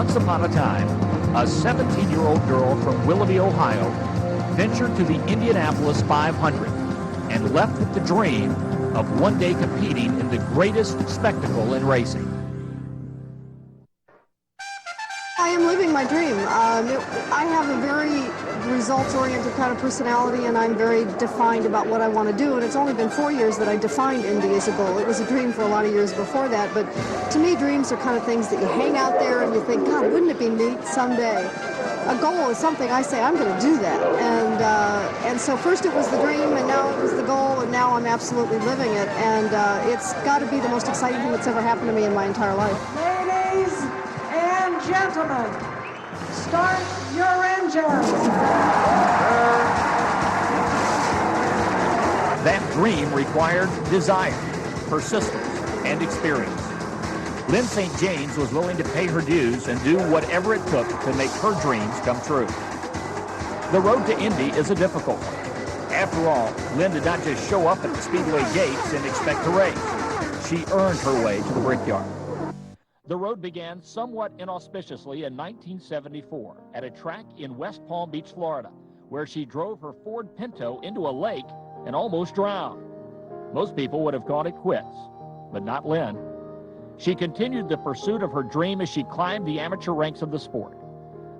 Once upon a time, a 17-year-old girl from Willoughby, Ohio, ventured to the Indianapolis 500 and left with the dream of one day competing in the greatest spectacle in racing. I am living my dream. I have a very results-oriented kind of personality, and I'm very defined about what I want to do, and it's only been 4 years that I defined Indy as a goal. It was a dream for a lot of years before that, but to me, dreams are kind of things that you hang out there and you think, God, wouldn't it be neat someday? A goal is something I say, I'm going to do that, and so first it was the dream, and now it was the goal, and now I'm absolutely living it, and it's got to be the most exciting thing that's ever happened to me in my entire life. Ladies and gentlemen, start your engines. That dream required desire, persistence, and experience. Lyn St. James was willing to pay her dues and do whatever it took to make her dreams come true. The road to Indy is a difficult one. After all, Lyn did not just show up at the Speedway gates and expect to race. She earned her way to the Brickyard. The road began somewhat inauspiciously in 1974 at a track in West Palm Beach, Florida, where she drove her Ford Pinto into a lake and almost drowned. Most people would have called it quits, but not Lyn. She continued the pursuit of her dream as she climbed the amateur ranks of the sport.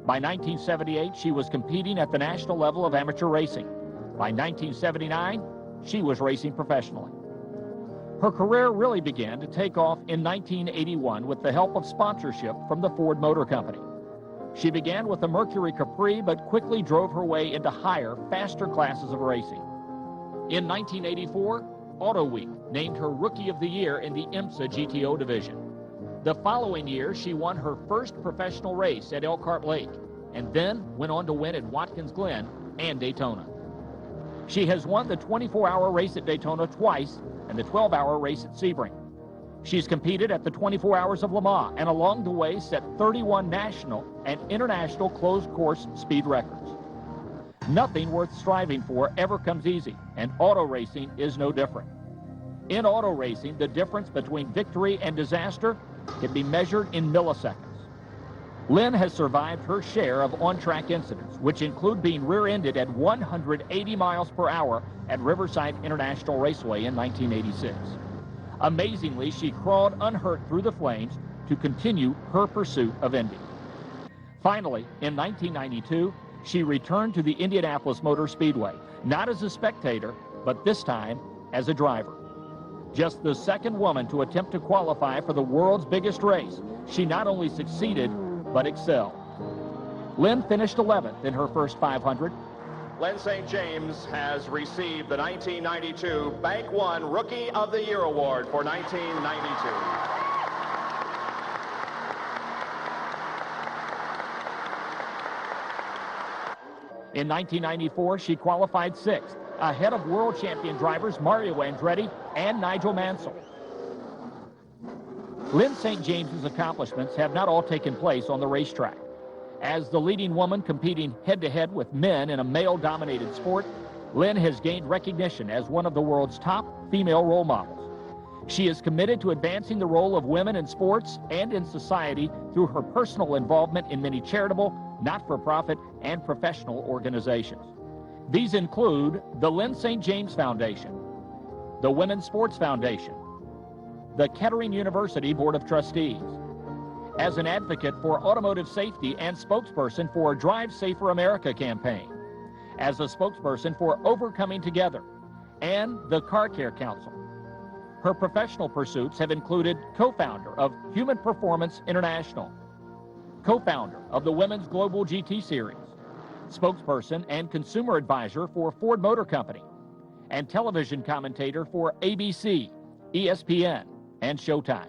By 1978, she was competing at the national level of amateur racing. By 1979, she was racing professionally. Her career really began to take off in 1981 with the help of sponsorship from the Ford Motor Company. She began with the Mercury Capri, but quickly drove her way into higher, faster classes of racing. In 1984, Auto Week named her Rookie of the Year in the IMSA GTO division. The following year, she won her first professional race at Elkhart Lake, and then went on to win at Watkins Glen and Daytona. She has won the 24-hour race at Daytona twice and the 12-hour race at Sebring. She's competed at the 24 Hours of Le Mans and along the way set 31 national and international closed course speed records. Nothing worth striving for ever comes easy, and auto racing is no different. In auto racing, the difference between victory and disaster can be measured in milliseconds. Lyn has survived her share of on-track incidents, which include being rear-ended at 180 miles per hour at Riverside International Raceway in 1986. Amazingly, she crawled unhurt through the flames to continue her pursuit of Indy. Finally, in 1992, she returned to the Indianapolis Motor Speedway, not as a spectator, but this time as a driver. Just the second woman to attempt to qualify for the world's biggest race, she not only succeeded, but excelled. Lyn finished 11th in her first 500. Lyn St. James has received the 1992 Bank One Rookie of the Year Award for 1992. In 1994, she qualified 6th, ahead of world champion drivers Mario Andretti and Nigel Mansell. Lyn St. James's accomplishments have not all taken place on the racetrack. As the leading woman competing head-to-head with men in a male-dominated sport, Lyn has gained recognition as one of the world's top female role models. She is committed to advancing the role of women in sports and in society through her personal involvement in many charitable, not-for-profit, and professional organizations. These include the Lyn St. James Foundation, the Women's Sports Foundation, the Kettering University Board of Trustees. As an advocate for automotive safety and spokesperson for Drive Safer America campaign, as a spokesperson for Overcoming Together, and the Car Care Council. Her professional pursuits have included co-founder of Human Performance International, co-founder of the Women's Global GT Series, spokesperson and consumer advisor for Ford Motor Company, and television commentator for ABC, ESPN, and Showtime.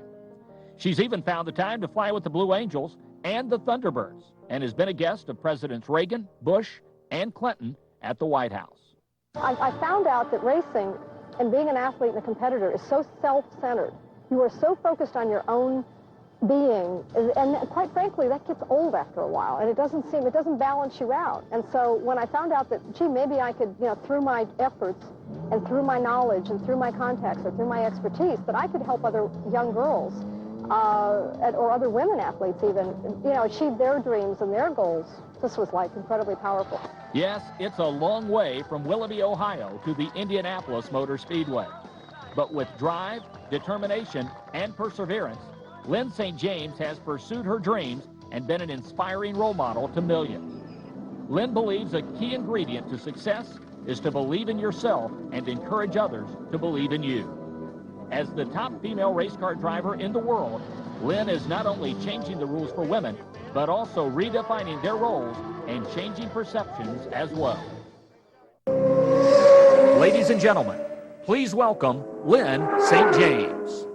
She's even found the time to fly with the Blue Angels and the Thunderbirds, and has been a guest of Presidents Reagan, Bush, and Clinton at the White House. I found out that racing and being an athlete and a competitor is so self-centered. You are so focused on your own being, and quite frankly, that gets old after a while, and it doesn't balance you out. And so when I found out that, gee, maybe I could, through my efforts and through my knowledge and through my contacts or through my expertise, that I could help other young girls or other women athletes even, achieve their dreams and their goals. This was like incredibly powerful. Yes, it's a long way from Willoughby, Ohio to the Indianapolis Motor Speedway. But with drive, determination, and perseverance, Lyn St. James has pursued her dreams and been an inspiring role model to millions. Lyn believes a key ingredient to success is to believe in yourself and encourage others to believe in you. As the top female race car driver in the world, Lyn is not only changing the rules for women, but also redefining their roles and changing perceptions as well. Ladies and gentlemen, please welcome Lyn St. James.